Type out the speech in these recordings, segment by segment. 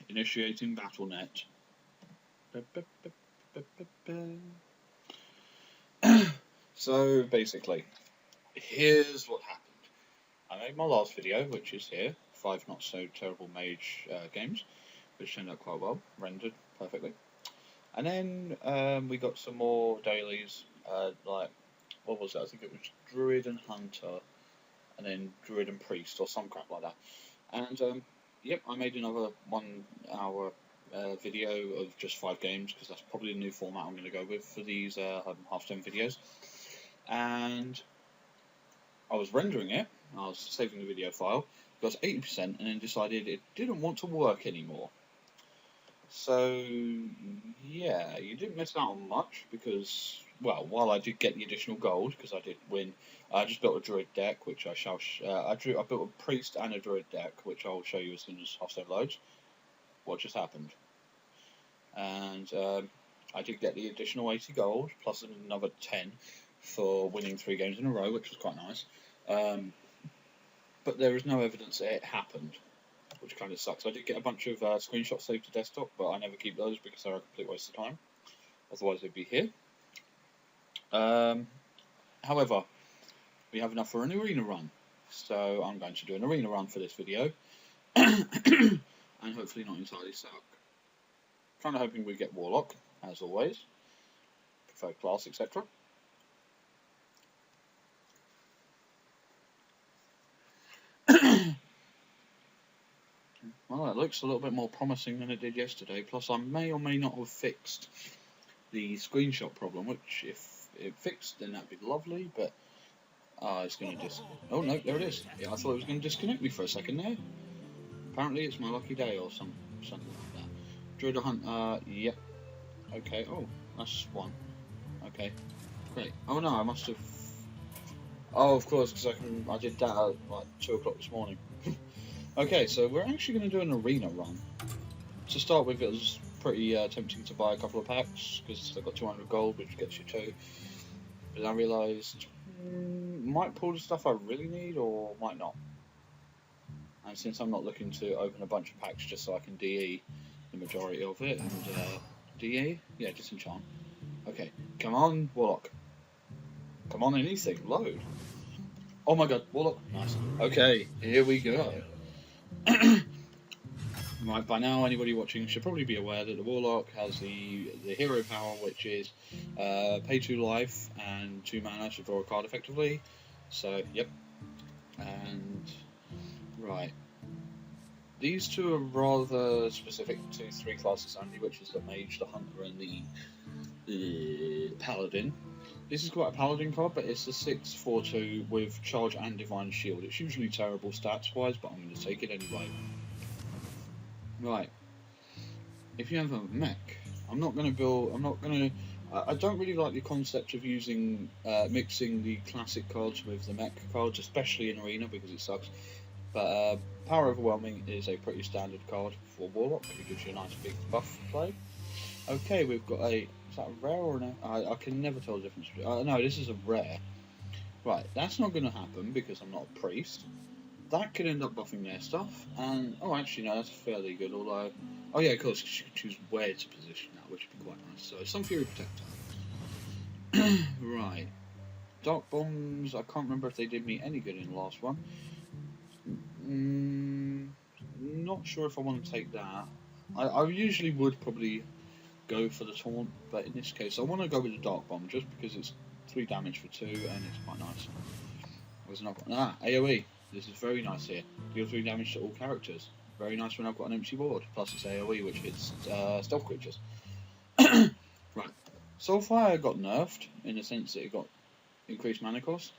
Initiating BattleNet. So basically, here's what happened. I made my last video, which is here, 5 not so terrible mage games, which turned out quite well, rendered perfectly. And then we got some more dailies, like, what was it? I think it was Druid and Hunter, and then Druid and Priest, or some crap like that. And yep, I made another 1 hour video of just 5 games, because that's probably the new format I'm going to go with for these half-tone videos. And I was rendering it, I was saving the video file, got to 80%, and then decided it didn't want to work anymore. So, yeah, you didn't miss out on much, because, well, while I did get the additional gold, because I did win, I just built a druid deck, which I shall, I built a priest and a druid deck, which I'll show you as soon as Hostile loads. What just happened? And I did get the additional 80 gold, plus another 10 for winning 3 games in a row, which was quite nice. But there is no evidence that it happened, which kind of sucks. I did get a bunch of screenshots saved to desktop, but I never keep those because they're a complete waste of time. Otherwise, they'd be here. However, we have enough for an arena run, so I'm going to do an arena run for this video, and hopefully not entirely suck. Kind of hoping we get Warlock, as always, preferred class, etc. Well, it looks a little bit more promising than it did yesterday, plus I may or may not have fixed the screenshot problem, which if it fixed then that'd be lovely, but it's going to oh no, there it is. Yeah, I thought it was going to disconnect me for a second there. Apparently it's my lucky day or something like that. Druid Hunt, yep. Okay, oh, that's 1. Okay, great. Oh no, I must have... Oh, of course, because I did that at like 2 o'clock this morning. Okay, so we're actually going to do an arena run. To start with, it was pretty tempting to buy a couple of packs, because they've got 200 gold, which gets you 2. But I realised, might pull the stuff I really need, or might not. And since I'm not looking to open a bunch of packs just so I can DE the majority of it, and DE? Yeah, disenchant. Okay, come on, Warlock. Come on, anything, load. Oh my god, Warlock, nice. Okay, here we go. Right, by now anybody watching should probably be aware that the Warlock has the hero power, which is pay 2 life and 2 mana to draw a card effectively. So, yep. And, right. These 2 are rather specific to 3 classes only, which is the Mage, the Hunter, and the Paladin. This is quite a Paladin card, but it's a 6/4/2 with Charge and Divine Shield. It's usually terrible stats-wise, but I'm going to take it anyway. Right. If you have a mech, I don't really like the concept of using, mixing the classic cards with the mech cards, especially in Arena, because it sucks. But Power Overwhelming is a pretty standard card for Warlock. It gives you a nice big buff play. Okay, we've got a... Is that a rare or no? I can never tell the difference. No, this is a rare. Right, that's not going to happen because I'm not a priest. That could end up buffing their stuff. And, oh, actually, no, that's fairly good. Although, oh yeah, of course, you can choose where to position that, which would be quite nice. So, Sun Fury Protector. Right. Dark Bombs, I can't remember if they did me any good in the last one. Not sure if I want to take that. I usually would probably go for the taunt, but in this case I want to go with the Dark Bomb just because it's 3 damage for 2 and it's quite nice. There's not AoE. This is very nice here. Deal 3 damage to all characters. Very nice when I've got an empty board. Plus it's AoE, which hits stealth creatures. Right. Soulfire got nerfed in the sense that it got increased mana cost.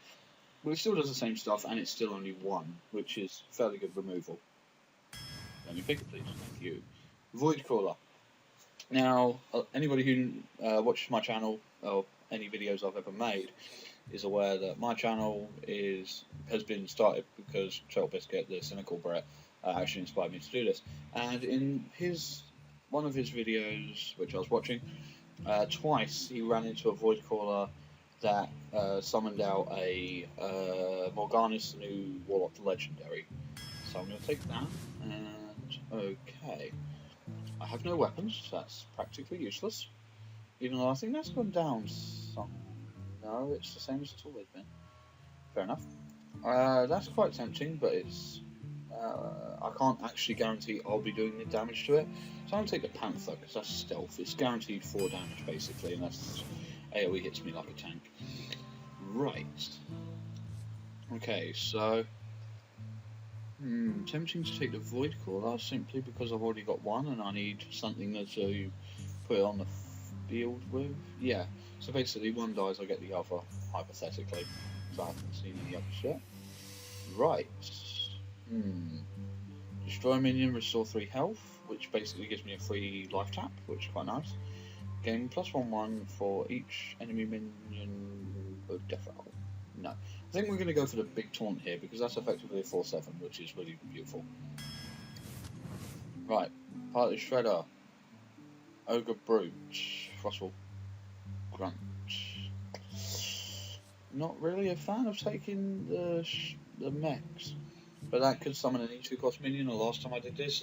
But it still does the same stuff, and it's still only 1, which is fairly good removal. Let me pick it, please. Thank you. Voidcaller. Now, anybody who watches my channel, or any videos I've ever made, is aware that my channel has been started because Turtle Biscuit, the cynical Brett, actually inspired me to do this. And in one of his videos, which I was watching, twice he ran into a Voidcaller that summoned out a Morgana's new Warlock Legendary. So I'm going to take that, and okay. I have no weapons, so that's practically useless. Even though I think that's gone down some. No, it's the same as it's always been. Fair enough. That's quite tempting, but it's. I can't actually guarantee I'll be doing the damage to it. So I'm going to take the Panther, because that's stealth. It's guaranteed 4 damage, basically, unless AoE hits me like a tank. Right. Okay, so. Tempting to take the Void Caller, simply because I've already got one, and I need something to put it on the field with. Yeah, so basically one dies, I get the other, hypothetically. So I haven't seen any others yet. Right. Destroy a minion, restore 3 health, which basically gives me a free life tap, which is quite nice. Gain +1/1 for each enemy minion of death roll. No. I think we're going to go for the big taunt here, because that's effectively a 4/7, which is really beautiful. Right. Partly Shredder. Ogre Brute. Frostwall Grunt. Not really a fan of taking the mechs. But that could summon an E2 cost minion. The last time I did this,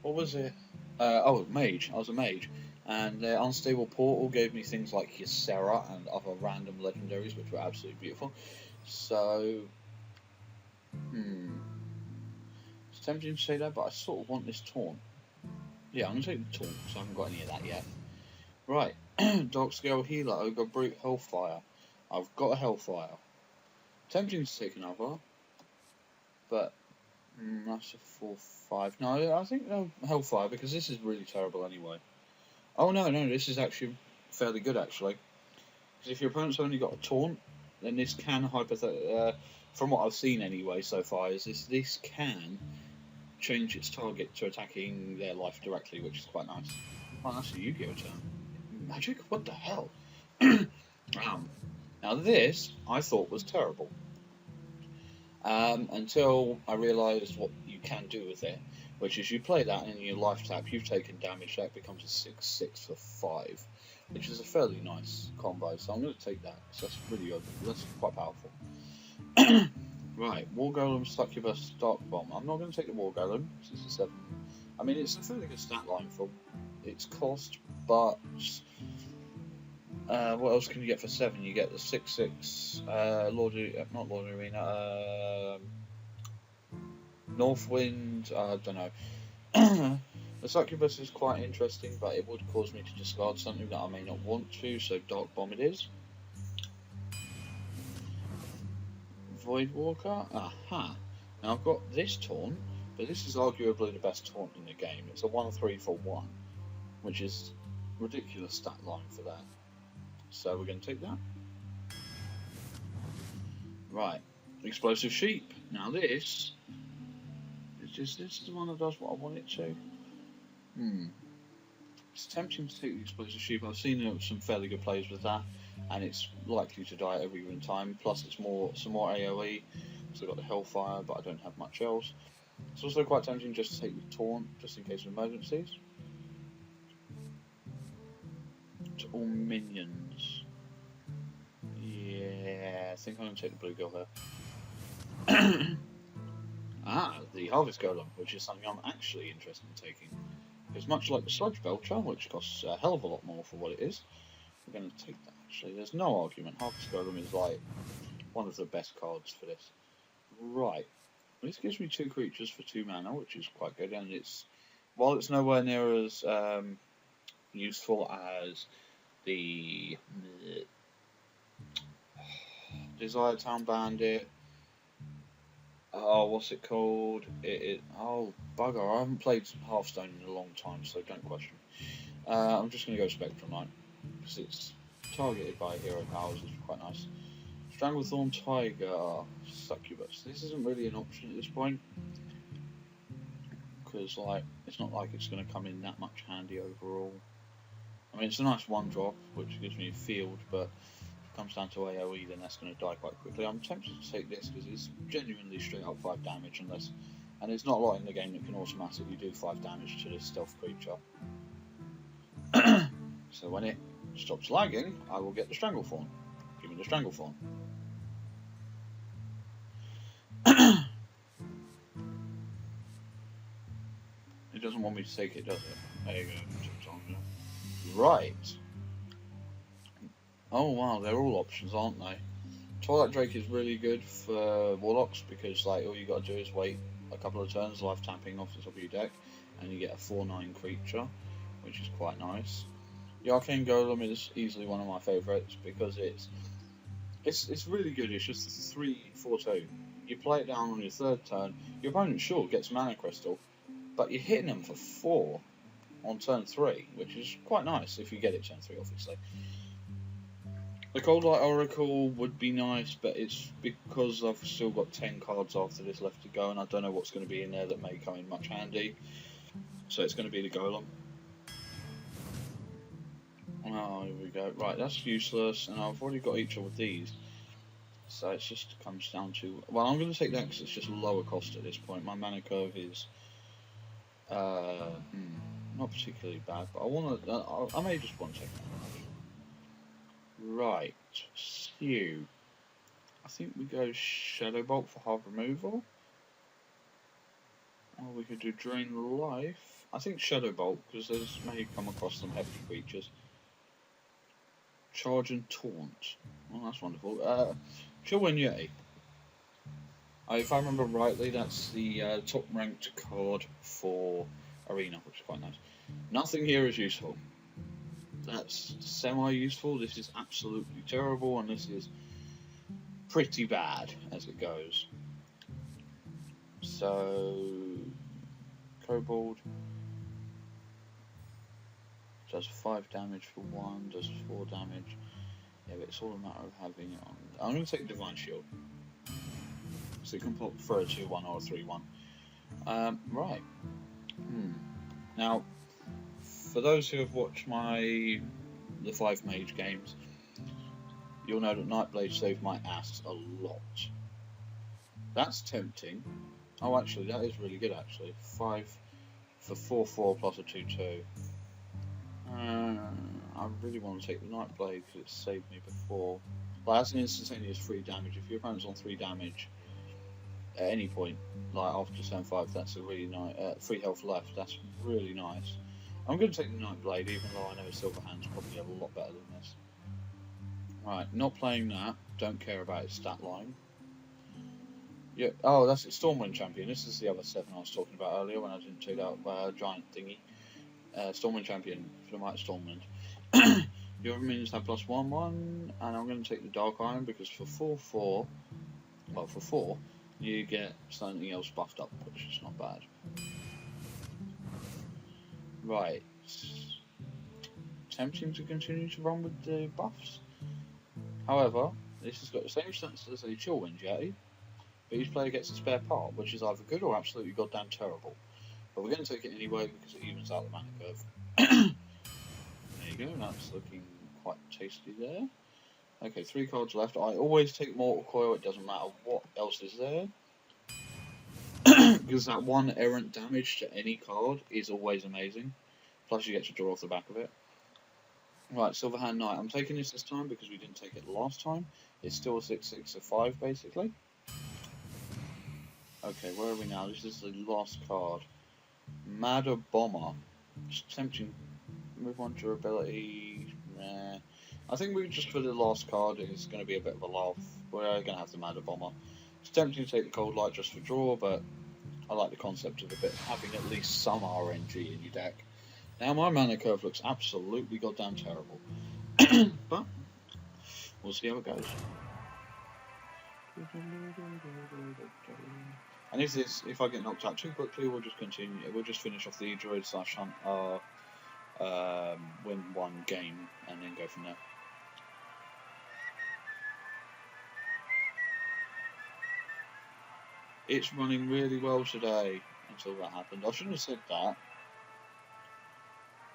what was it? Mage. I was a mage, and the Unstable Portal gave me things like Ysera and other random legendaries, which were absolutely beautiful. So, it's tempting to say that, but I sort of want this taunt. Yeah, I'm gonna take the taunt, because I haven't got any of that yet. Right, Dark Scale Healer, Ogre Brute, Hellfire. I've got a Hellfire. Tempting to take another, but that's a 4/5. No, I think no Hellfire, because this is really terrible anyway. Oh no, this is actually fairly good actually. Because if your opponent's only got a taunt, then this can from what I've seen anyway so far, is this can change its target to attacking their life directly, which is quite nice. Oh, that's a Yu-Gi-Oh turn. Magic? What the hell? Now this I thought was terrible. Until I realised what you can do with it, which is you play that and in your life tap, you've taken damage, that becomes a 6/6 for 5, which is a fairly nice combo, so I'm going to take that, because that's really good, that's quite powerful. Right, War Golem, Succubus, Dark Bomb. I'm not going to take the War Golem, because it's a 7. I mean, it's a fairly good stat line for its cost, but what else can you get for 7? You get the 6/6 not Lord Arena, Northwind, I don't know. The Succubus is quite interesting, but it would cause me to discard something that I may not want to, so Dark Bomb it is. Voidwalker, aha. Now I've got this taunt, but this is arguably the best taunt in the game. It's a 1/3 for 1, which is ridiculous stat line for that. So we're going to take that. Right, Explosive Sheep. Now this is the one that does what I want it to. It's tempting to take the Explosive Sheep. I've seen some fairly good plays with that, and it's likely to die every given time. Plus, it's some more AoE. So I've got the Hellfire, but I don't have much else. It's also quite tempting just to take the Taunt, just in case of emergencies. To all minions. Yeah, I think I'm going to take the Blue Girl here. The Harvest Golem, which is something I'm actually interested in taking. Because much like the Sludge Belcher, which costs a hell of a lot more for what it is, we're going to take that actually. There's no argument. Harvest Golem is like one of the best cards for this. Right. This gives me 2 creatures for 2 mana, which is quite good, and while it's nowhere near as useful as the Desire Town Bandit. Oh, what's it called? Oh, bugger, I haven't played Hearthstone in a long time, so don't question me. I'm just going to go Spectrum Knight, because it's targeted by hero powers, which is quite nice. Stranglethorn Tiger, Succubus. This isn't really an option at this point, because it's not like it's going to come in that much handy overall. I mean, it's a nice 1-drop, which gives me a field, but if it comes down to AoE, then that's going to die quite quickly. I'm tempted to take this because it's genuinely straight up 5 damage, and there's not a lot in the game that can automatically do 5 damage to this stealth creature. So when it stops lagging, I will get the Stranglethorn. Give me the Stranglethorn. It doesn't want me to take it, does it? There you go. Right. Oh wow, they're all options, aren't they? Twilight Drake is really good for Warlocks because like all you got to do is wait a couple of turns, life tapping off the top of your deck, and you get a 4/9 creature, which is quite nice. The Arcane Golem is easily one of my favourites because it's really good. It's just a 3/4/2. You play it down on your third turn. Your opponent sure gets Mana Crystal, but you're hitting them for 4 on turn 3, which is quite nice if you get it turn 3, obviously. The Cold Light Oracle would be nice, but it's because I've still got 10 cards after this left to go, and I don't know what's going to be in there that may come in much handy. So it's going to be the Golem. Oh, here we go. Right, that's useless, and I've already got each of these. So it just comes down to... Well, I'm going to take that because it's just lower cost at this point. My mana curve is not particularly bad, but I want to... I may just want to take that. Right, so I think we go Shadow Bolt for half removal. Or we could do Drain Life. I think Shadow Bolt, because there's may come across some hefty creatures. Charge and Taunt. Well, that's wonderful. Chillwind Yeti. If I remember rightly, that's the top ranked card for Arena, which is quite nice. Nothing here is useful. That's semi-useful. This is absolutely terrible, and this is pretty bad as it goes. So, Kobold does 5 damage for 1, does 4 damage. Yeah, but it's all a matter of having it on. I'm going to take Divine Shield. So it can put for a 2/1 or a 3/1. Right. Now, for those who have watched the 5 mage games, you'll know that Nightblade saved my ass a lot. That's tempting. Oh, actually, that is really good, actually. 5 for 4/4 plus a 2/2. I really want to take the Nightblade because it saved me before. Well, that's an instantaneous 3 damage. If your opponent's on 3 damage at any point, like after turn 5, that's a really nice... 3 health left, that's really nice. I'm going to take the Nightblade, even though I know Silverhand's probably a lot better than this. Right, not playing that. Don't care about its stat line. Yeah. Oh, that's it. Stormwind Champion. This is the other 7 I was talking about earlier when I didn't take out Giant Thingy. Stormwind Champion for the Might Stormwind. Your minions have +1/1, and I'm going to take the Dark Iron because for 4/4, well, for 4, you get something else buffed up, which is not bad. Right. Tempting to continue to run with the buffs. However, this has got the same stats as a Chillwind Yeti, but each player gets a spare part, which is either good or absolutely goddamn terrible. But we're going to take it anyway because it evens out the mana curve. There you go, that's looking quite tasty there. Okay, 3 cards left. I always take Mortal Coil, it doesn't matter what else is there. Because that 1 errant damage to any card is always amazing. Plus you get to draw off the back of it. Right, Silverhand Knight. I'm taking this time because we didn't take it last time. It's still a 6/6 of 5 basically. Okay, where are we now? This is the last card. Madder Bomber. It's tempting. Move on durability. Nah. I think we just for the last card it's going to be a bit of a laugh. We're going to have the Madder Bomber. It's tempting to take the Cold Light just for draw, but I like the concept of having at least some RNG in your deck. Now my mana curve looks absolutely goddamn terrible, but we'll see how it goes. And if I get knocked out too quickly, we'll just continue. We'll just finish off the Druid / Hunt, win 1 game, and then go from there. It's running really well today until that happened. I shouldn't have said that.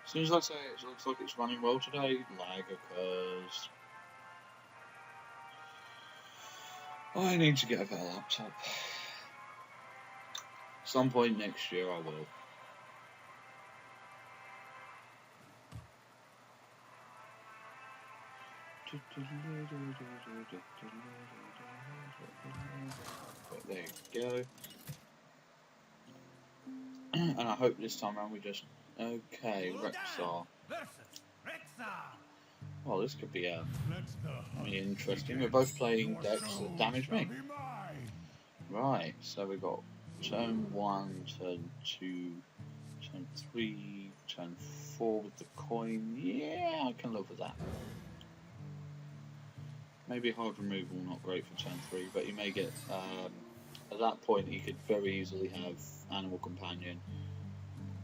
As soon as I say it looks like it's running well today, lag occurs. I need to get a better laptop. Some point next year I will. But there you go. And I hope this time around we just... Okay, Rexar. Well, this could be interesting. We're both playing decks that damage me. Right, so we've got turn 1, turn 2, turn 3, turn 4 with the coin. Yeah, I can live with that. Maybe hard removal, not great for turn 3, but you may get... at that point, he could very easily have Animal Companion,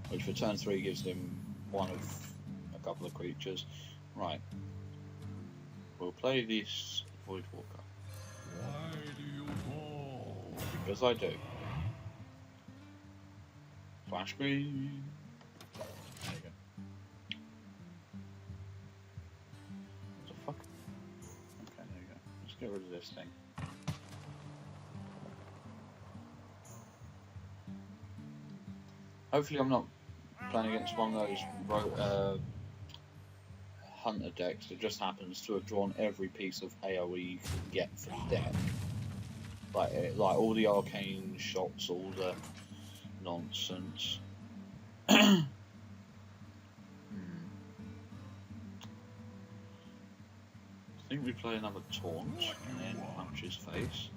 which for turn 3 gives him one of a couple of creatures. Right. We'll play this Void Walker. Why do you call? Because I do. Flash green. There you go. What the fuck? Okay, there you go. Let's get rid of this thing. Hopefully I'm not playing against one of those hunter decks that just happens to have drawn every piece of AoE you can get for the deck. Like all the arcane shots, all the nonsense. I think we play another taunt and then punch his face.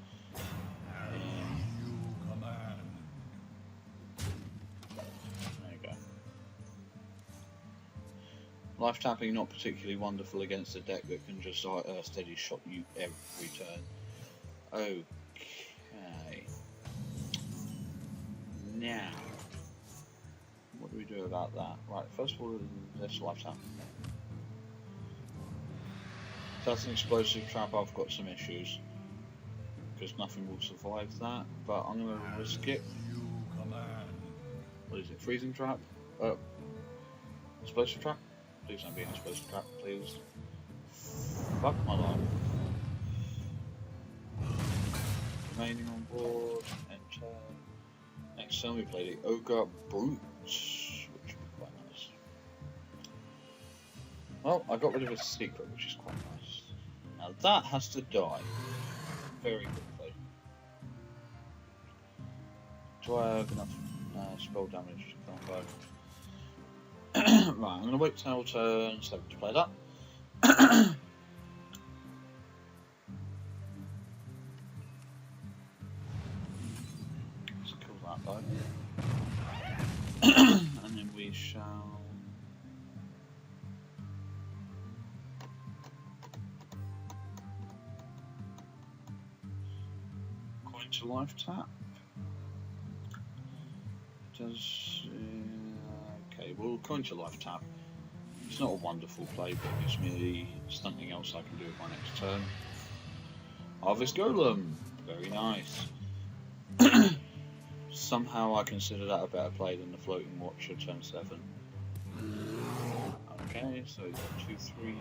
Life tapping not particularly wonderful against a deck that can just steady shot you every turn. Okay. Now, what do we do about that? Right, first of all, this life tap. If that's an explosive trap, I've got some issues. Because nothing will survive that, but I'm going to risk it. What is it? Freezing trap? Explosive trap? Please don't be an explosive trap, please. Fuck my life. Remaining on board, enter. Next time we play the Ogre Brute, which would be quite nice. Well, I got rid of a secret, which is quite nice. Now that has to die very quickly. Do I have enough spell damage to kill them both? Right, I'm going to wait till turn 7 to play that. Let's kill that though. And then we shall... Coin to life tap. Does... Okay, well, coin to life tap. It's not a wonderful play, but it gives me something else I can do with my next turn. Harvest Golem, very nice. Somehow I consider that a better play than the Floating Watcher turn 7. Okay, so we've got 2 3s.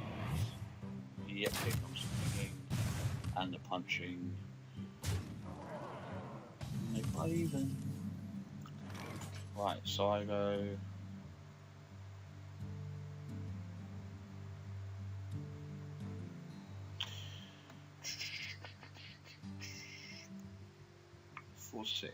Yep, here comes the swinging and the punching. Make my even. Right, so I go. For 6.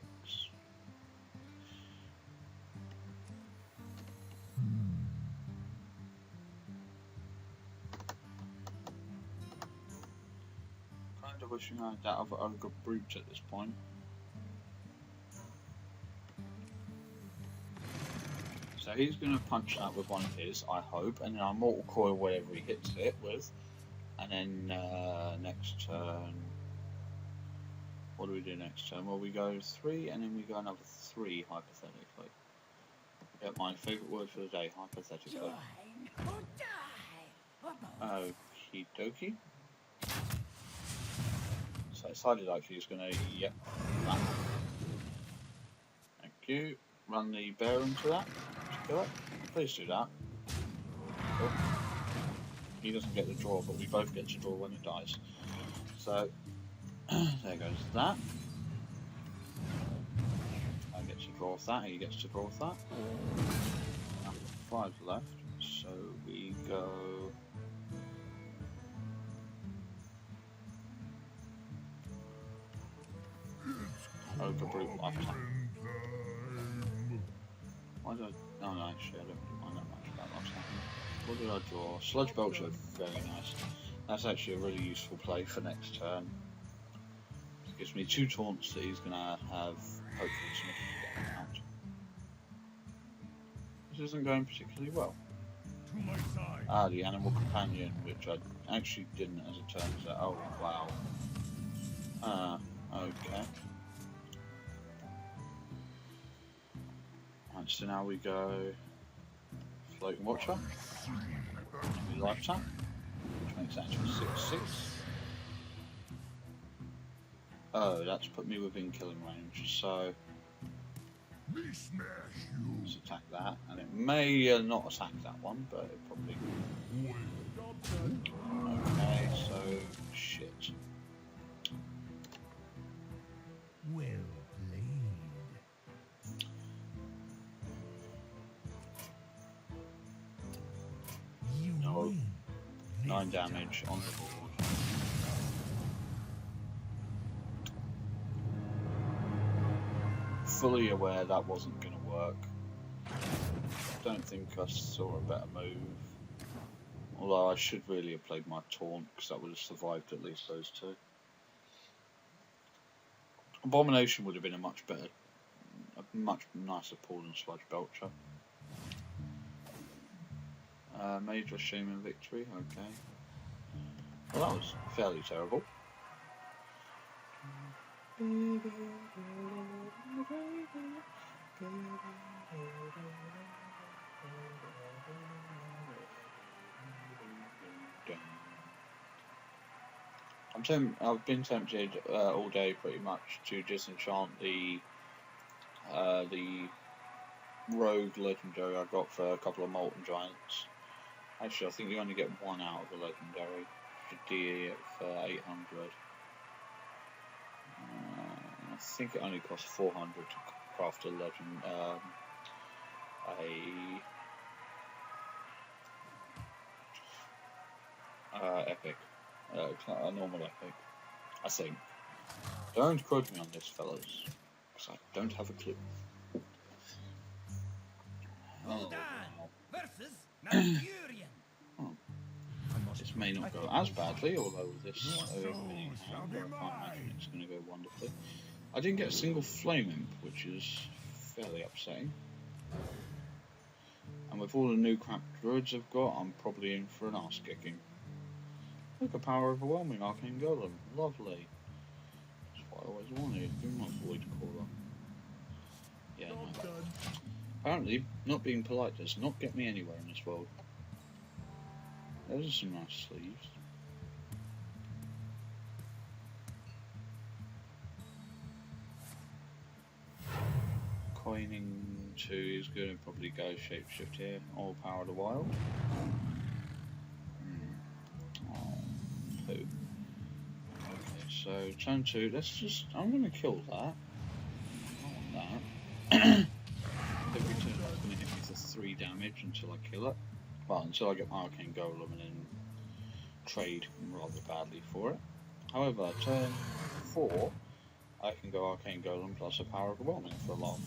Kind of wishing I had that other Ogre Brute at this point. So he's going to punch that with one of his, I hope, and then I'll Mortal Coil whatever he hits it with. And then next turn... What do we do next turn? Well, we go 3 and then we go another 3, hypothetically. Get my favourite word for the day, hypothetically. Okie dokie. So it's highly likely he's going to, yep, that. Thank you. Run the bear into that. Kill it. Please do that. Cool. He doesn't get the draw, but we both get to draw when it dies. So, there goes that. I get to draw off that, he gets to draw off that. I've got 5 left, so we go... Ogre Brute lifetime. Why did I... Oh no, actually I don't really mind that much about what's happening. What did I draw? Sludge Belcher, very nice. That's actually a really useful play for next turn. It gives me 2 taunts that he's going to have, hopefully, significant amount. This isn't going particularly well. Ah, the Animal Companion, which I actually didn't as it turns out. Oh, wow. Okay. Right, so now we go Floating Watcher. We life tap, which makes that into a 6/6. Oh, that's put me within killing range, so let's attack that, and it may not attack that one, but it probably... Okay, so shit. Well played. No. 9 damage on the board. Fully aware that wasn't going to work. Don't think I saw a better move. Although I should really have played my taunt, because that would have survived at least those 2. Abomination would have been a much nicer pull than Sludge Belcher. Major Shaman Victory, okay. Well, that was fairly terrible. I've been tempted all day pretty much to disenchant the rogue legendary I got for a couple of Molten Giants. Actually, I think you only get 1 out of the legendary. You DE it for 800. I think it only costs 400 to craft a legend, epic, a normal epic. I think. Don't quote me on this, fellas, because I don't have a clue. Oh. This may not go as badly, although this opening hand, I can't imagine it's going to go wonderfully. I didn't get a single Flame Imp, which is fairly upsetting. And with all the new crap druids I've got, I'm probably in for an arse kicking. Look, a power overwhelming Arcane Golem, lovely. That's what I always wanted. Do my Void Caller. Yeah, no. Apparently, not being polite does not get me anywhere in this world. Those are some nice sleeves. Coining 2 is going to probably go Shapeshift here, or Power of the Wild. Oh, poo. Okay, so turn 2, I'm going to kill that. I want that. Every turn it's going to hit me for 3 damage until I kill it. Well, until I get my Arcane Golem and then trade rather badly for it. However, turn 4, I can go Arcane Golem plus a Power Overwhelming for a lot.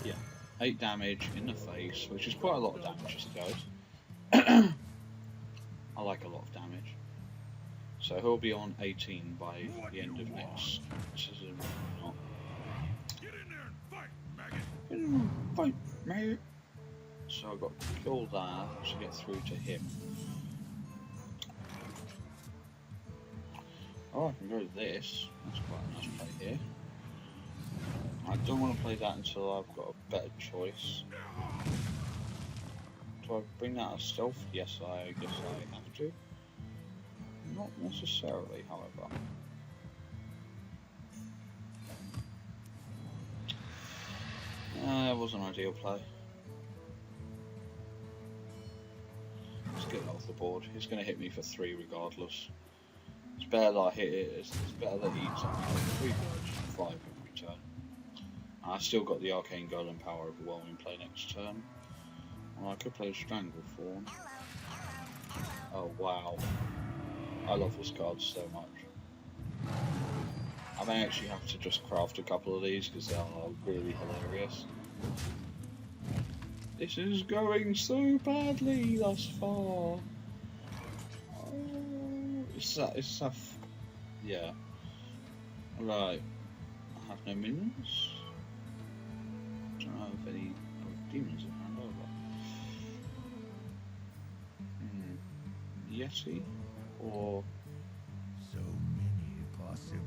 Yeah, 8 damage in the face, which is quite a lot of damage as it goes. I like a lot of damage. So he'll be on 18 by the end of next season. Get in there and fight, maggot! Get in there and fight, maggot! So I've got to kill that to get through to him. Oh, I can go to this. That's quite a nice play here. I don't want to play that until I've got a better choice. Do I bring that as stealth? Yes, I guess I have to. Not necessarily, however. That was an ideal play. Let's get it off the board. He's going to hit me for 3 regardless. It's better that I hit it. It's better that he eats something out of 3 birds, 5 every turn. And I still got the Arcane Golem Power Overwhelming play next turn. Well, I could play Strangleform. Oh wow. I love this card so much. I may actually have to just craft a couple of these because they are really hilarious. This is going so badly thus far. It's yeah. Right. I have no minions. Don't know if any demons have hand over. Yeti or So many possibilities.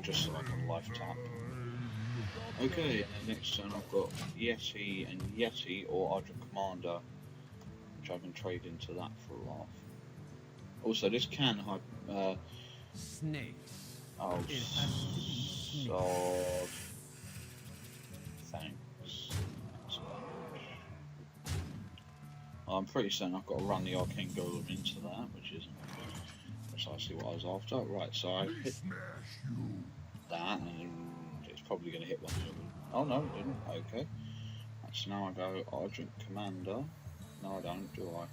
just so I can life tap. Okay, and then next turn I've got Yeti and Yeti or Argent Commander, which I can trade into that for a laugh. Also, this can have Snakes. oh, It has to be snakes. sod. Thanks. I'm pretty certain I've got to run the Arcane Golem into that, which isn't precisely what I was after. Right, so I hit that, and it's probably going to hit one of them. Oh no, it didn't. Okay. Right, so now I go Argent Commander. No, I don't, do I?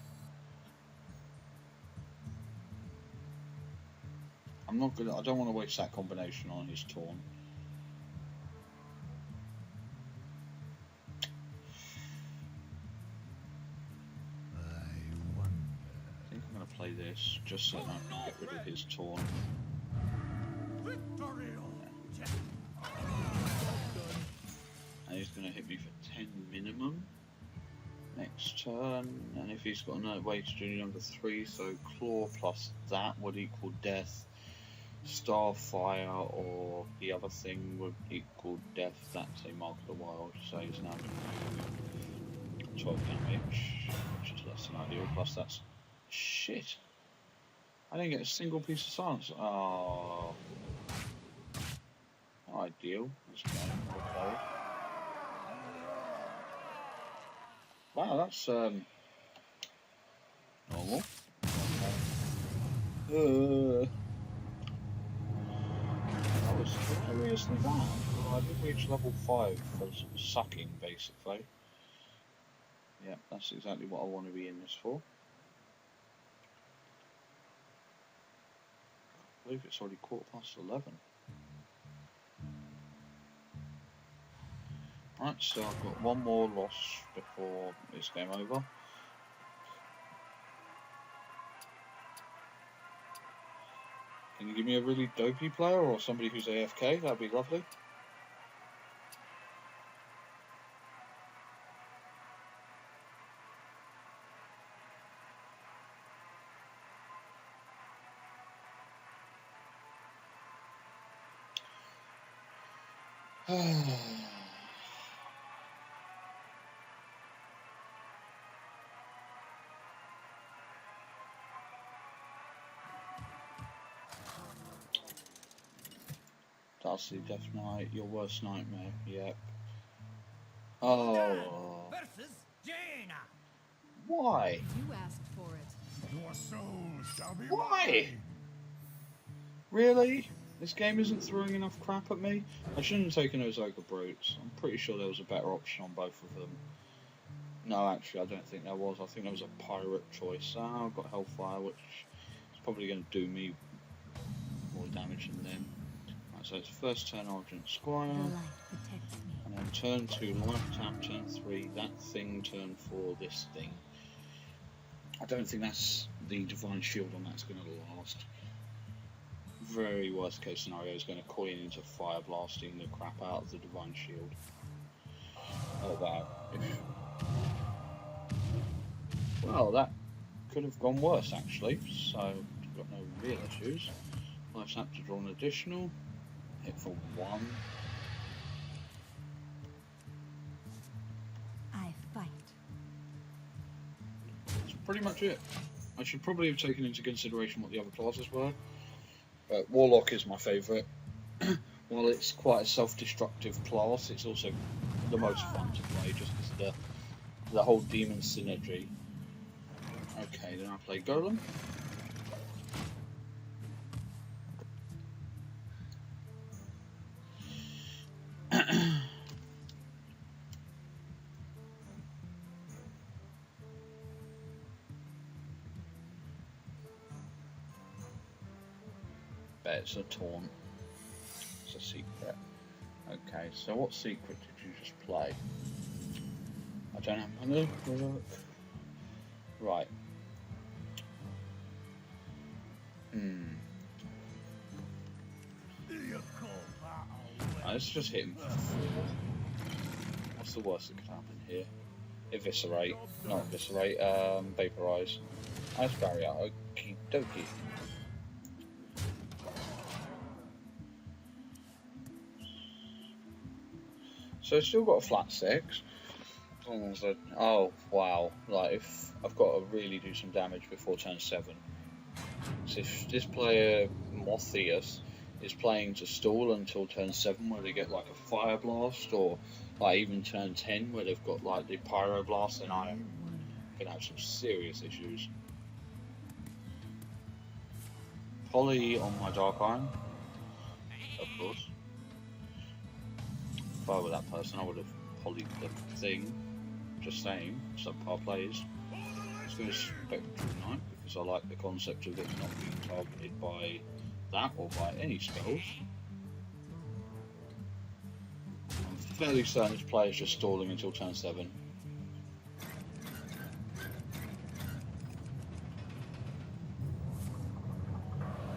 I'm not gonna. I don't want to waste that combination on his Taunt. I think I'm going to play this just so that I can get rid of his Taunt. And he's going to hit me for 10 minimum next turn. And if he's got another way to do number 3, so Claw plus that would equal death. Starfire or the other thing would equal death. That's a Mark of the Wild, so he's now doing 12 damage, which is less than ideal. Plus that's shit. I didn't get a single piece of silence. Oh, not ideal. This game. Okay. Wow, that's normal. I was curiously bad. I did reach level 5 for sucking, basically. Yeah, that's exactly what I want to be in this for. I believe it's already 11:15. Right, so I've got one more loss before it's game over. Can you give me a really dopey player or somebody who's AFK? That'd be lovely. Darcy, Death Knight, your worst nightmare. Yep. Oh. Versus Jaina. Why? You asked for it. Your soul shall be Why? mine. Really? This game isn't throwing enough crap at me? I shouldn't have taken those Ogre Brutes. I'm pretty sure there was a better option on both of them. No, actually, I don't think there was. I think there was a pirate choice. Ah, I've got Hellfire, which is probably going to do me more damage than them. Right, so it's first turn Argent Squire, The light protects me. and then turn 2, life tap, turn 3, that thing, turn 4, this thing. I don't think that's the Divine Shield on that's going to last. Very worst case scenario is going to coin into fire blasting the crap out of the Divine Shield. Well, that could have gone worse actually, so I've got no real issues. Life's apt to draw an additional, hit for 1. I fight. That's pretty much it. I should probably have taken into consideration what the other classes were. But Warlock is my favourite. While it's quite a self-destructive class, it's also the most fun to play just because of the whole demon synergy. Okay, then I play Golem. bet it's a taunt. It's a secret. Okay, so what secret did you just play? I don't have my look. Right. Let's just hit him for 4. What's the worst that could happen here? Eviscerate. Not eviscerate, vaporize. Ice barrier. Okie dokie. So it's still got a flat 6. As long as I, oh wow, like if I've got to really do some damage before turn 7. So if this player, Morpheus, is playing to stall until turn 7 where they get like a fire blast, or like even turn 10 where they've got like the pyro blast, then I am going to have some serious issues. Poly on my Dark Iron, of course. If I were that person, I would have polyed the thing. Just saying, subpar plays. Let's go Spectral Knight because I like the concept of it not being targeted by that or by any spells. I'm fairly certain this player is just stalling until turn 7.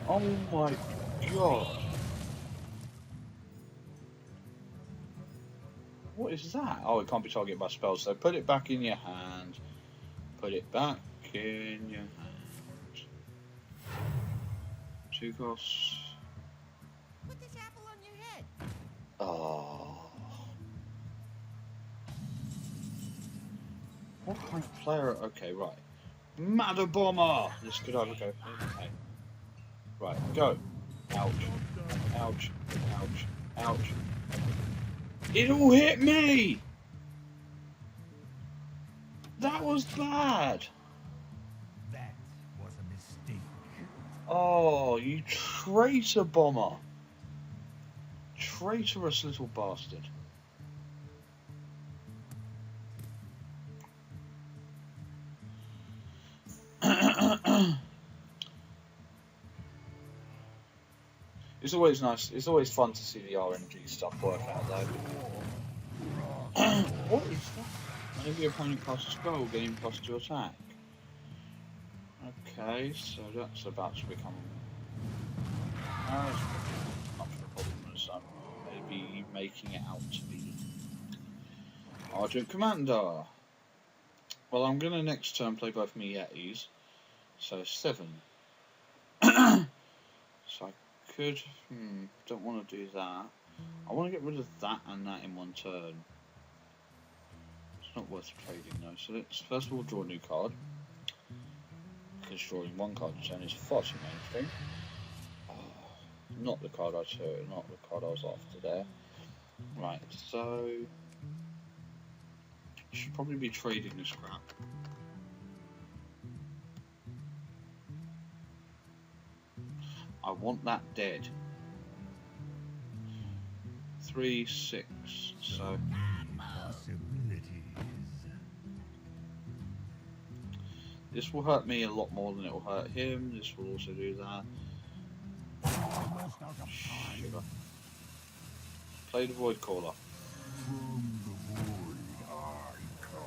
Oh my god! What is that? Oh, it can't be targeted by spells, so put it back in your hand. Put it back in your hand. 2 costs. Put this apple on your head. Oh. What kind of player? Okay, right. Mad Bomber! This could either go. Okay. Right, go. Ouch. Ouch. Ouch. Ouch. It all hit me! That was bad! That was a mistake. Oh, you traitor bomber! Traitorous little bastard. It's always nice, it's always fun to see the RNG stuff work out though. What is that? Whenever your opponent casts a spell, gain +2 attack. Okay, so that's about to become much of a problem as I'm maybe making it out to be. Argent Commander! Well, I'm going to next turn play both my Yetis, so 7. So I could, don't want to do that. I want to get rid of that and that in one turn. It's not worth trading though, so let's first of all draw a new card. Because drawing one card a turn is far too mainstream. Oh, not the card I took, not the card I was after there. Right, so I should probably be trading this crap. I want that dead. 3, 6, so Possibilities. this will hurt me a lot more than it will hurt him. This will also do that. Almost out of time. Sugar. Play the Void Caller. From the void I come.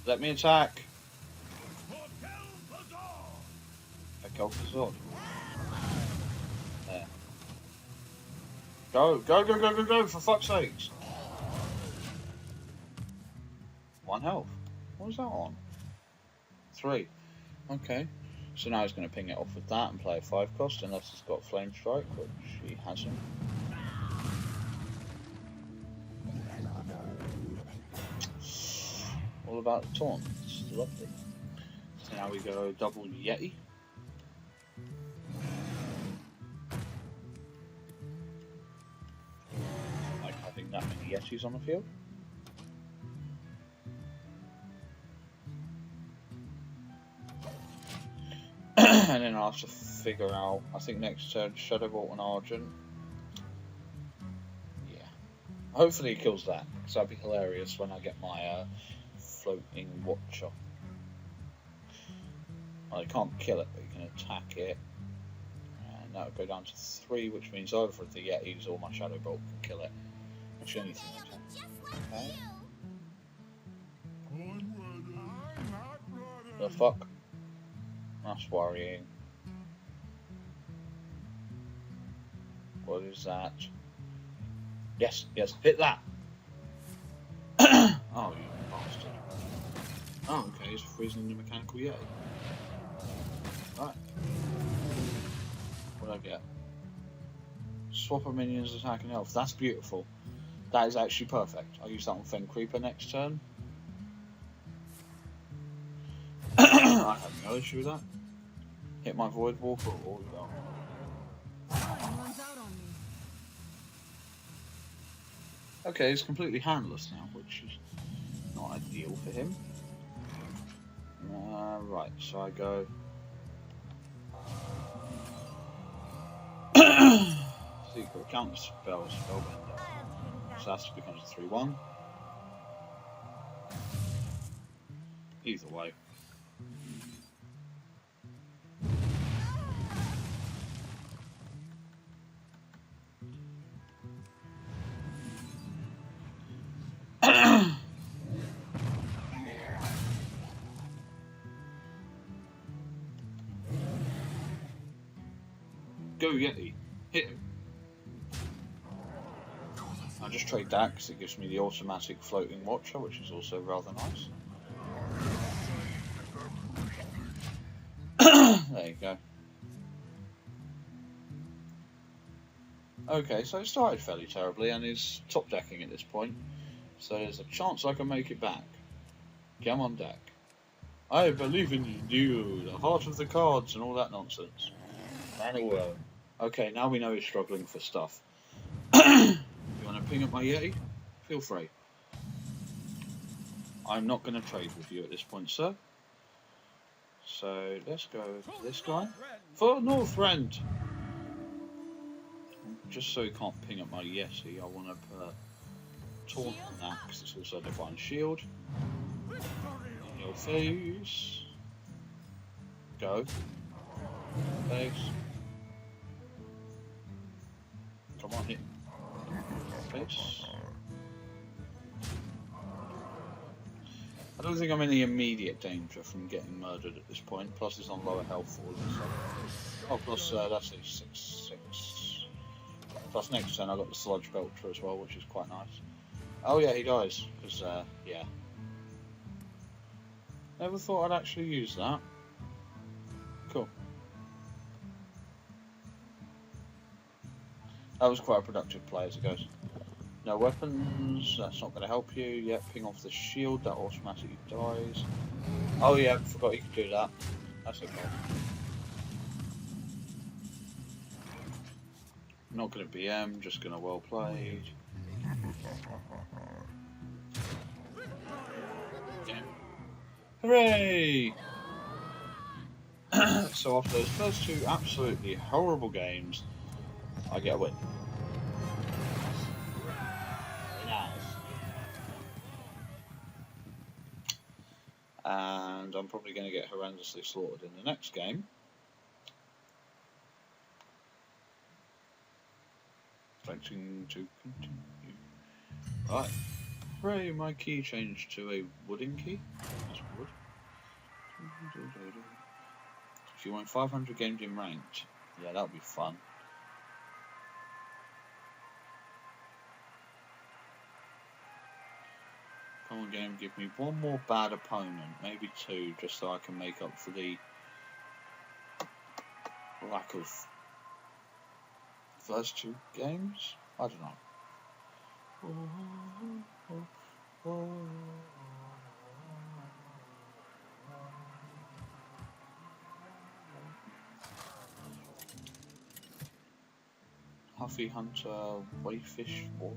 Let me attack. Zod. There. Go, go, go, go, go, go, for fuck's sakes. 1 health. What was that on? 3. Okay. So now he's going to ping it off with that and play a 5 cost, unless he's got Flame Strike, which he hasn't. All about the taunt. It's lovely. So now we go double Yeti. Like having that many Yetis on the field. And then I'll have to figure out, I think next turn, Shadow Vault and Argent. Yeah. Hopefully he kills that, because that'd be hilarious when I get my floating watcher. Well, you can't kill it, but you can attack it. that would go down to 3, which means either of the Yetis or my Shadow Bolt can kill it. That's the only thing I can. Just like Okay. you. I'm ready. I'm not ready. The fuck? That's worrying. What is that? Yes, yes, hit that! Oh, you bastard. Oh, okay, he's freezing the mechanical Yeti. Right. What did I get? Swap of minions, attack and health. That's beautiful. That is actually perfect. I'll use that on Fen Creeper next turn. I have no issue with that. Hit my Void Walker or go. Time runs out on me. Okay, he's completely handless now, which is not ideal for him. Right, so I go. Secret counter spell, spellbender. So that becomes a 3-1. Either way. Go Yeti, hit him. I'll just trade that because it gives me the automatic floating watcher, which is also rather nice. There you go. Okay, so it started fairly terribly and is top decking at this point, so there's a chance I can make it back. Come on deck. I believe in you, the heart of the cards and all that nonsense. Anyway. Okay, now we know he's struggling for stuff. You want to ping up my Yeti? Feel free. I'm not going to trade with you at this point, sir. So let's go to this guy. For Northrend! Just so he can't ping up my Yeti, I want to put Taunt on that because it's also a Divine Shield. In your face. Go. Face. Come on, hit. Face. I don't think I'm in any immediate danger from getting murdered at this point. Plus, he's on lower health all of a sudden. Oh, plus that's a 6/6. Plus, next turn I got the Sludge Belcher as well, which is quite nice. Oh yeah, he dies because yeah. Never thought I'd actually use that. Cool. That was quite a productive play as it goes. No weapons, that's not going to help you. Yeah, ping off the shield, that automatically dies. Oh yeah, forgot you could do that. That's okay. Not going to BM, just going to well played. Yeah. Hooray! So after those first two absolutely horrible games, I get a win. And I'm probably going to get horrendously slaughtered in the next game. Expecting to continue. Right. Hooray, my key changed to a wooden key. That's wood. If you win 500 games in ranked, yeah, that would be fun. Come on, game, give me one more bad opponent, maybe two, just so I can make up for the lack of first two games. I don't know. Huffy Hunter, Wayfish, War.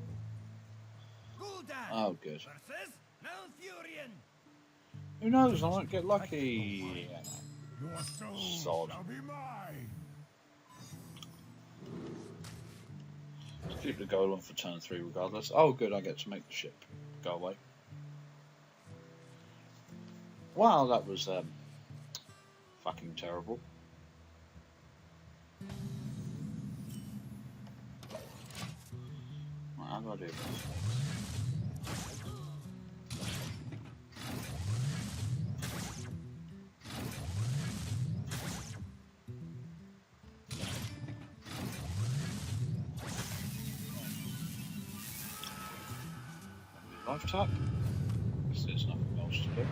Oh, good. Who knows? I might get lucky. Your soul Sod. shall be mine. Let's keep the gold on for turn 3 regardless. Oh, good. I get to make the ship go away. Wow, that was fucking terrible. do I do? Life tap? Because there's nothing else to do.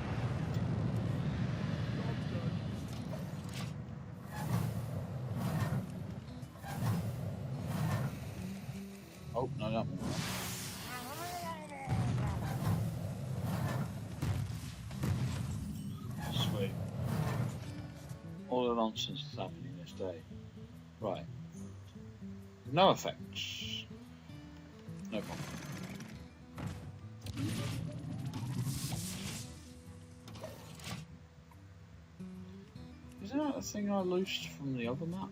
Oh, no, that one. Sweet. All the nonsense is happening this day. Right. No effects. No problem. Is that a thing I loosed from the other map?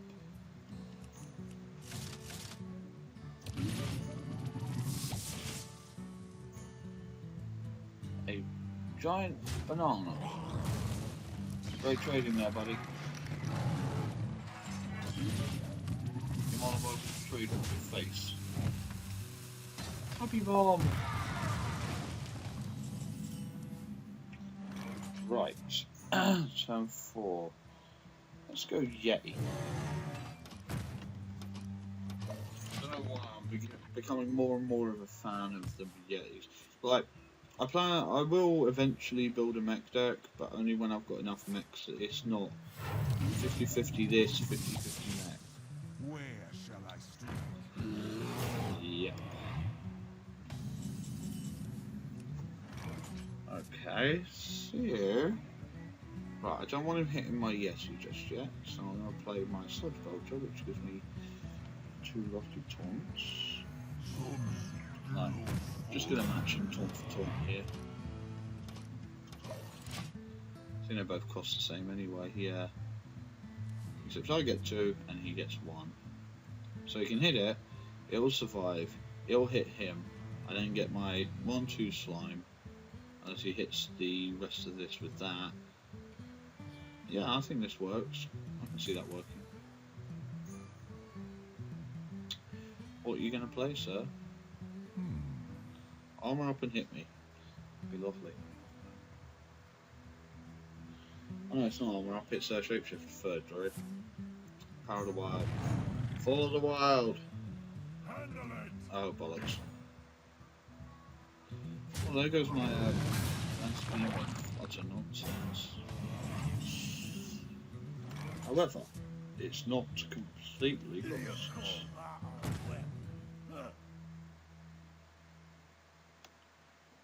A giant banana. Great trading there, buddy. You want to trade with your face. Happy bomb! Right. Turn 4. Let's go Yeti. I don't know why I'm becoming more and more of a fan of the Yetis. Like, I will eventually build a mech deck, but only when I've got enough mechs that it's not 50-50 this, 50-50 mech. Where shall I strike? Yep. Okay, so... Right, I don't want him hitting my Yeti just yet, so I'm going to play my Sludge Vulture, which gives me 2 lofty taunts. No, just going to match him taunt for taunt here. I think they both cost the same anyway, yeah. Except I get 2 and he gets 1. So he can hit it, it'll survive, it'll hit him, I then get my 1-2 slime, as he hits the rest of this with that. Yeah, I think this works. I can see that working. What are you going to play, sir? Armour up and hit me. Be lovely. Oh no, it's not armour up, it's Shapeshift third droid. Power of the Wild. Follow the Wild! Handle it! Oh, bollocks. Well, there goes my lance beam with lots of nonsense. However, it's not completely lost.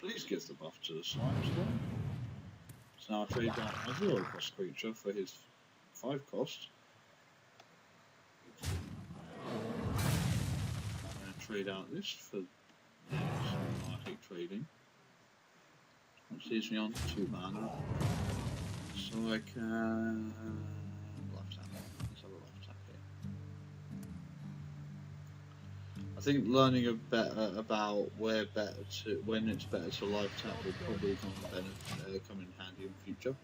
Please give the buff to the slimes though. So now I trade down my 0 cost creature for his 5 cost. I'm going to trade out this for this. I hate trading. Which leaves me on 2 mana. So I can... Life tap. Let's have a life tap here. I think learning about when it's better to life tap will probably come in handy in the future.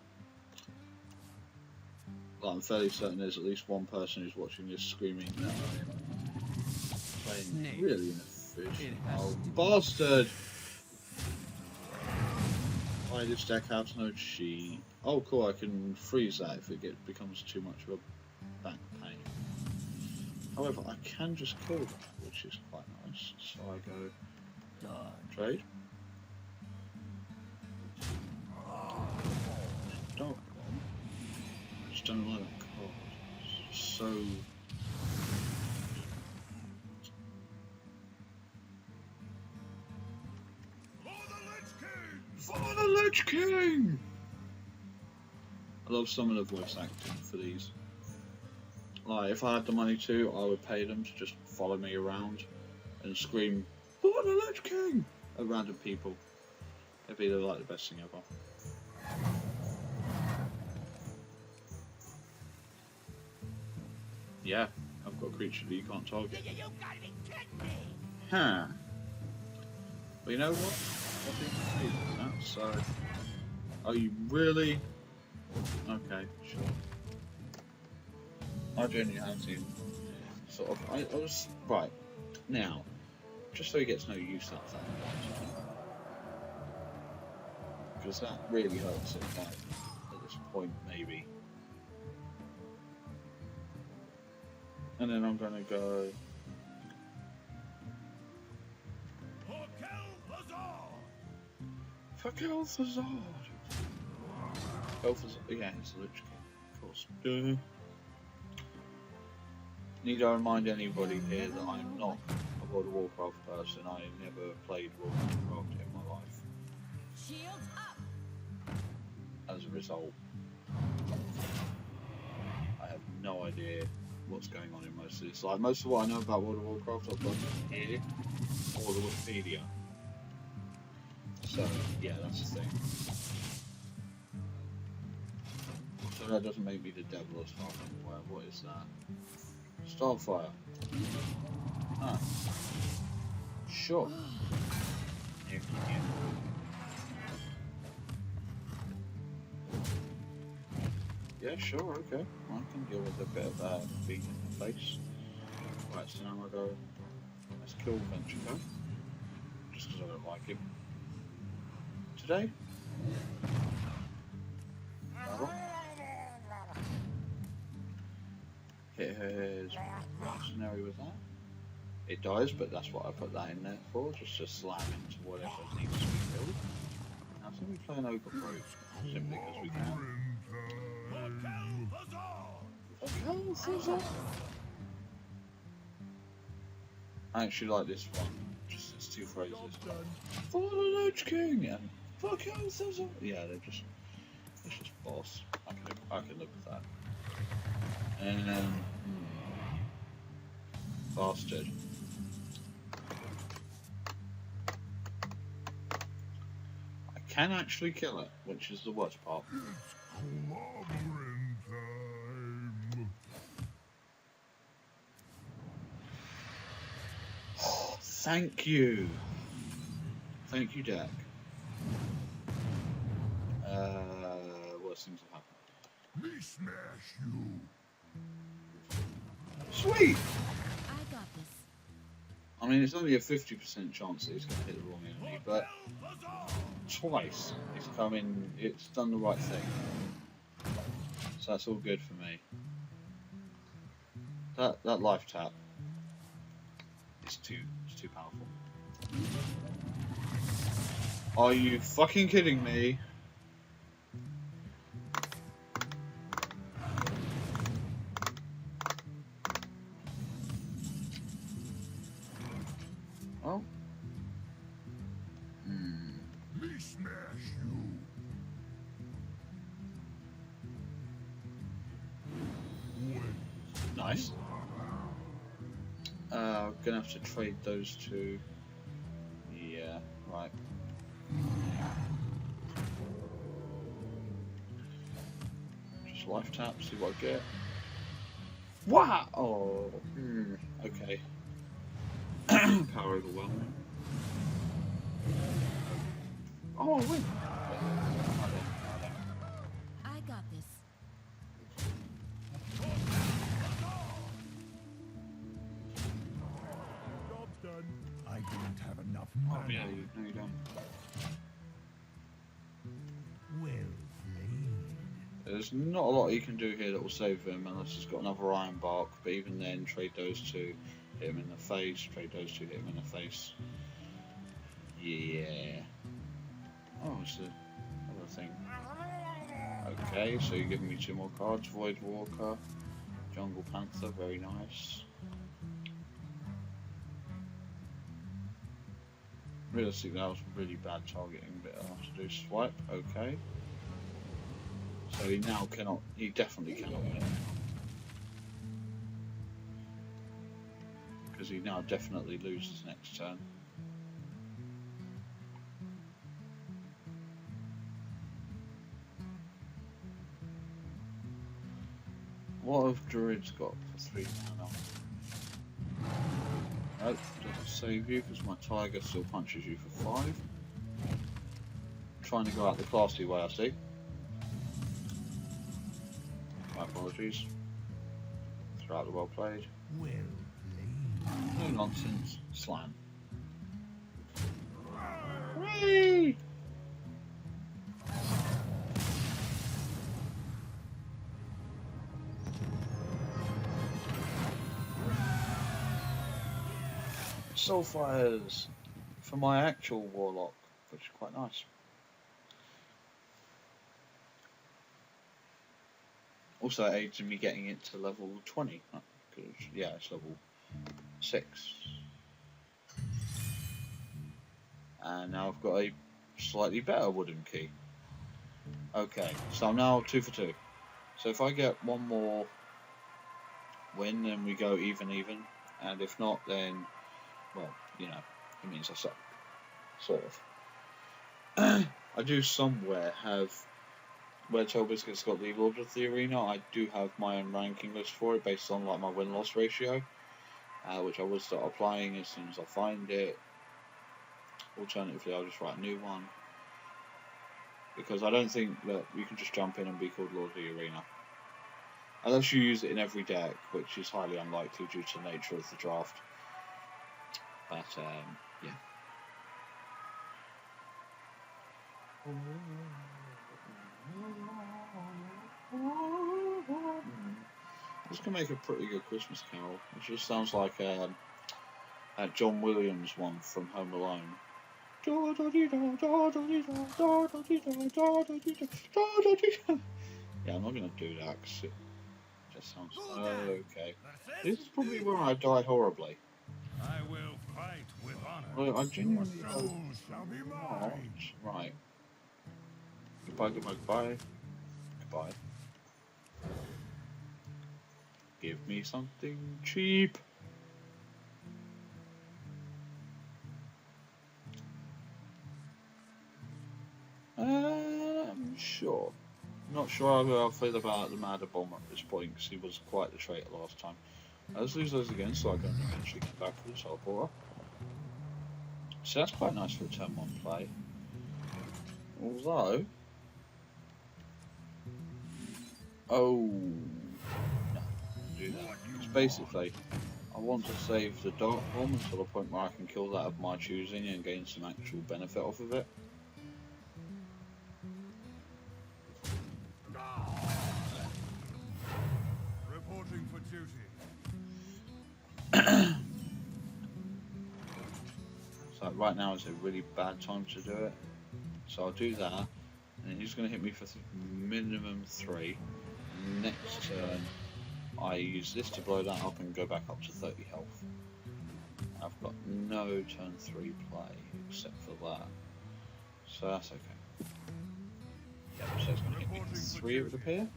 Like, I'm fairly certain there's at least one person who's watching this screaming that I'm playing really inefficient. Oh, bastard! Why this deck has no chi? Oh cool, I can freeze that if it becomes too much of a back pain. However, I can just kill that, which is quite nice. So I go trade. Dark Bomb. I just don't like that card. It's so... For the Lich King! I love some of the voice acting for these. Like, if I had the money to, I would pay them to just follow me around and scream, "For the Lich King!" at random people. It'd be like the best thing ever. Yeah, I've got a creature that you can't target. You gotta be kidding me! Huh. But you know what? I think that, so... Are you really? Okay, sure. I genuinely have to sort of... I was... Right. Now, Just so he gets no use out of that. Because that really hurts him, like, at this point, maybe. And then I'm going to go... Fuck Elthazard! Elthazard, yeah, he's a Lich King, of course. Duh. Need to remind anybody here that I'm not a World of Warcraft person. I never played World of Warcraft in my life. Shields up. As a result, I have no idea what's going on in most of this. Like, most of what I know about World of Warcraft I've got here, or the Wikipedia. So, yeah, that's the thing. So that doesn't make me the devil of Starfire. What is that? Starfire. Ah. Sure. Yeah, sure, okay. I can deal with a bit of that beat in the face. Right, so now I go, let's kill Ventrico. Just because I don't like him. Today? Hit his mercenary with that. It dies, but that's what I put that in there for, just to slam into whatever needs to be killed. Now, so we play an open road, simply because we can. I actually like this one, just its two phrases. For the Lich King and fuck you, Elthazard. Yeah, it's just boss. I can live with that. And bastard. I can actually kill it, which is the worst part. Thank you. Thank you, Dak. Worst things have happened. Me smash you. Sweet! I got this. I mean, it's only a 50% chance that he's going to hit the wrong enemy, but twice it's done the right thing. So that's all good for me. That life tap is too powerful. Are you fucking kidding me? Oh. Me smash you. Nice. Gonna have to trade those two. Yeah, right. Just life tap, see what I get. Wow! Oh, okay. Power overwhelming. Oh, I win. I got this. Job's done. I don't have enough Oh, money. yeah, no, you don't. Well played. There's not a lot you can do here that will save him unless he's got another iron bark, but even then, trade those two, hit him in the face, trade those two, hit him in the face. Yeah. Oh, it's the other thing. Okay, so you're giving me two more cards. Void Walker, Jungle Panther, very nice. Realistically, that was really bad targeting, but I'll have to do swipe. Okay. So he now cannot, he definitely cannot win. Because he now definitely loses next turn. What have Druids got for 3 mana? Nope, doesn't save you because my Tiger still punches you for 5. Trying to go out the classy way, I see. My apologies. Throughout the well played. Well played. No nonsense. Slam. Whee! Soulfires for my actual Warlock, which is quite nice. Also, it aids in me getting it to level 20, because, yeah, it's level 6. And now I've got a slightly better wooden key. Okay, so I'm now 2 for 2. So if I get one more win, then we go even. And if not, then, well, you know, it means I suck. Sort of. I do somewhere have, where Biscuit's got the Lord of the Arena, I do have my own ranking list for it based on like my win-loss ratio, which I will start applying as soon as I find it. Alternatively, I'll just write a new one, because I don't think that you can just jump in and be called Lord of the Arena. Unless you use it in every deck, which is highly unlikely due to the nature of the draft. But, yeah. This can make a pretty good Christmas carol. It just sounds like a John Williams one from Home Alone. Yeah, I'm not going to do that because it just sounds okay. This is probably where I die horribly. I will fight with honor. Well, I genuinely Your hope soul shall be mine. not. Right. Goodbye. Goodbye. Give me something cheap. Sure. Not sure how I feel about the Madder Bomb at this point, because he was quite the traitor last time. Let's lose those again so I can eventually get back to the teleporter. So that's quite nice for a turn 1 play. Although... oh... no, do that. Because basically, I want to save the Dark Bomb until the point where I can kill that of my choosing and gain some actual benefit off of it. Reporting for duty. So right now is a really bad time to do it. So I'll do that, and he's going to hit me for minimum 3. Next turn, I use this to blow that up and go back up to 30 health. I've got no turn 3 play except for that, so that's okay. Yep, so it's going to hit me for 3, it would appear.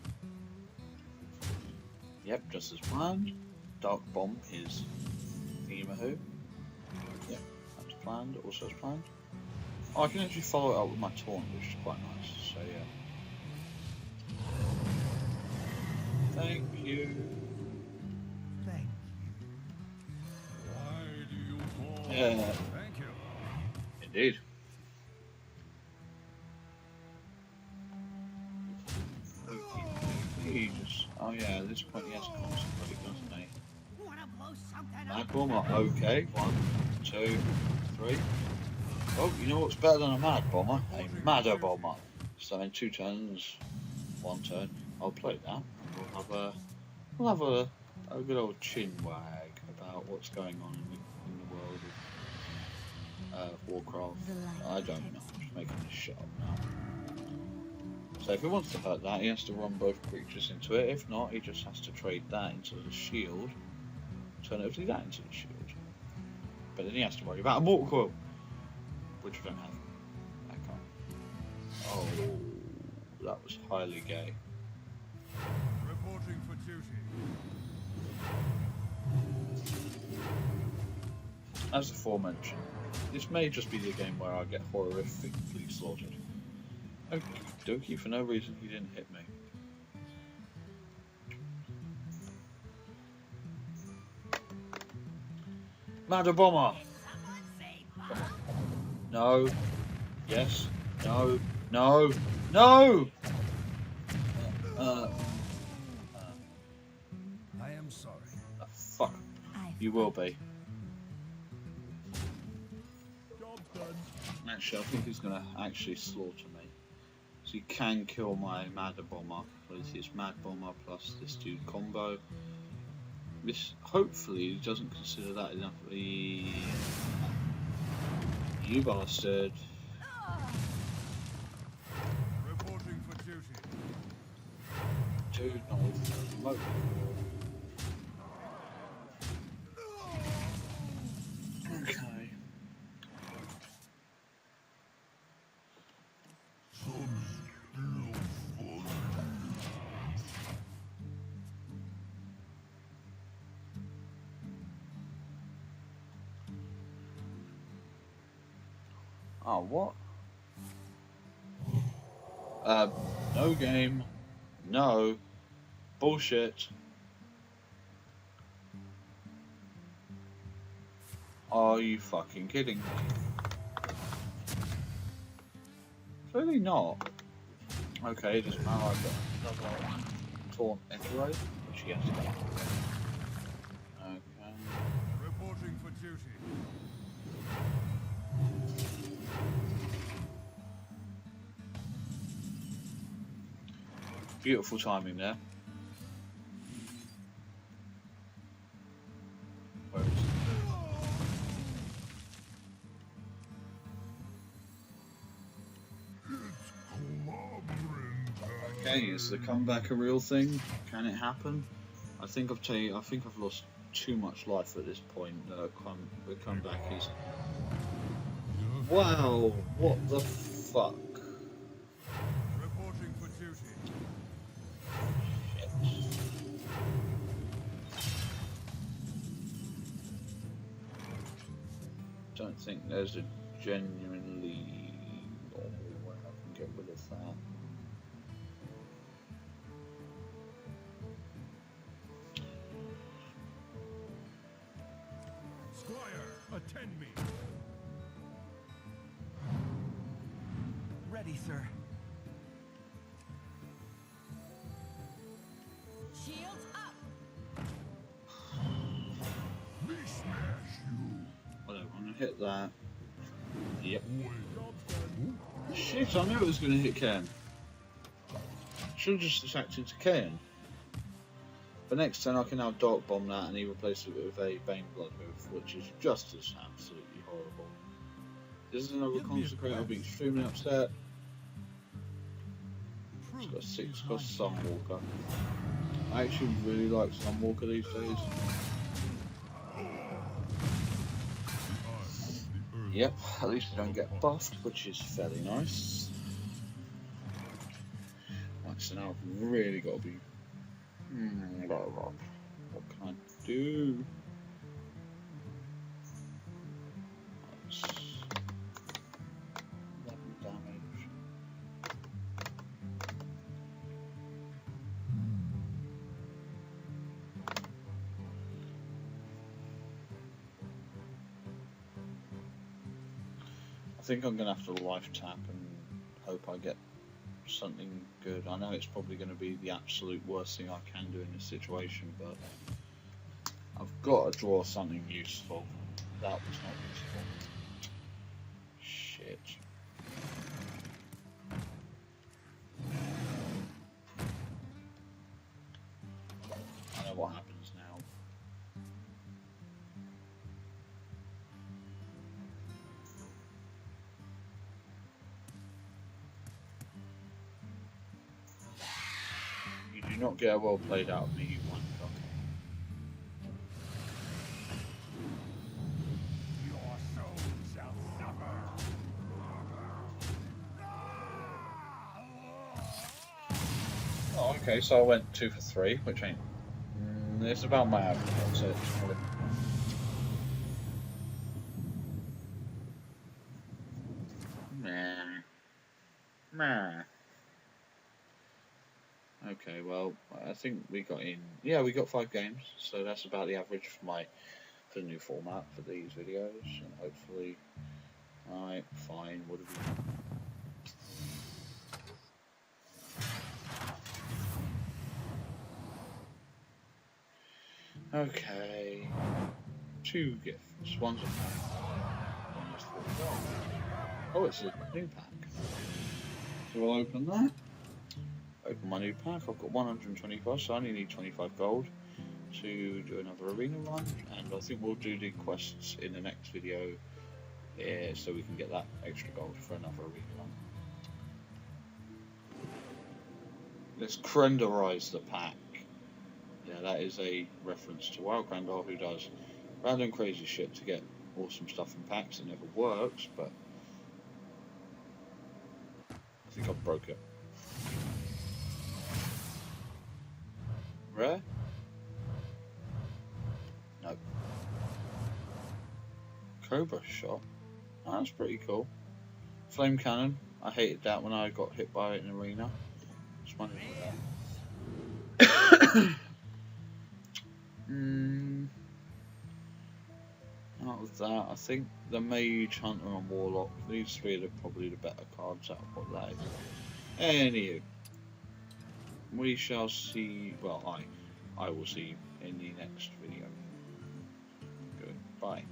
Yep, just as planned. Dark Bomb is thingy-mahoo. Yep, that's planned, also as planned. Oh, I can actually follow it up with my taunt, which is quite nice, so yeah. Thank you. Thank you. Why do you call? Yeah, Thank you. indeed. Okay, just, oh yeah, at this point he has concentrate, doesn't he? Wanna blow something Mad up? Bomber, okay. 1, 2, 3. Oh, you know what's better than a Mad Bomber? A Madder Bomber. So in 2 turns, 1 turn, I'll play that, and we'll have a good old chin wag about what's going on in the world of Warcraft. I don't know. I'm just making this shit up now. So if he wants to hurt that, he has to run both creatures into it. If not, he just has to trade that into the shield. Alternatively, that into the shield. But then he has to worry about a Mortal Coil, which I don't have. I can't. Oh, that was highly gay. Reporting for duty. As aforementioned, this may just be the game where I get horrifically slaughtered. Okie dokie, for no reason he didn't hit me. Madder Bomber! Someone say Bob? No. Yes. No. No. No! I am sorry. Fuck. You will be. Job's done. Actually, I think he's going to actually slaughter me. So he can kill my Mad Bomber with his Mad Bomber plus this dude combo. This, hopefully, he doesn't consider that enough. You bastard. Reporting for duty. Dude, not with the remote. Okay. Oh, what? No game. No. Bullshit. Are you fucking kidding me? Clearly not. Okay, it doesn't matter. I've got another taunt anyway, which he has to get. Okay. Reporting for duty. Beautiful timing there. Where is it? Okay, is the comeback a real thing? Can it happen? I think I've lost too much life at this point. The comeback is. Wow! What the fuck? Reporting for duty. Shit. Don't think there's a genuinely normal way I can get rid of that. Squire, attend me. Ready, sir. Shields up. Me smash you. Well, I'm gonna hit that. Yep. Job done. Shit, I knew it was gonna hit Ken. Should have just attacked into Ken. But next turn I can now Dark Bomb that and he replaces it with a Bane Blood Hoof, which is just as absolutely horrible. This is another Consecrate, I'll be extremely upset. It's got 6 cost Sunwalker. I actually really like Sunwalker these days. Yep, at least I don't get buffed, which is fairly nice. Right, so now I've really got to be... what can I do? That's 11 damage. I think I'm going to have to life tap and hope I get something good. I know it's probably going to be the absolute worst thing I can do in this situation, but I've got to draw something useful. That was not useful. Shit. I know what happens now. You do not get a well played out of me, you wanker. Your soul shall suffer. Oh, okay, so I went 2 for 3, which ain't. It's about my average, I'd say. Nah. Okay, well, I think we got in. Yeah, we got 5 games, so that's about the average for the new format for these videos, and hopefully. Alright, fine, what have we. Okay. 2 gifts. One's a one is 4. Oh, it's a new pack. So I'll open that. Open my new pack. I've got 125, so I only need 25 gold to do another arena run, and I think we'll do the quests in the next video, so we can get that extra gold for another arena run. Let's Krenderize the pack. Yeah, that is a reference to Wild Grandor, who does random crazy shit to get awesome stuff in packs. It never works, but I think I broke it. Rare? No. Cobra shot. Oh, that's pretty cool. Flame cannon. I hated that when I got hit by it in arena. Just wondering that. Out of that, I think the Mage, Hunter, and Warlock. These three are probably the better cards out of what that is. Anywho, we shall see. Well, I will see you in the next video. Goodbye.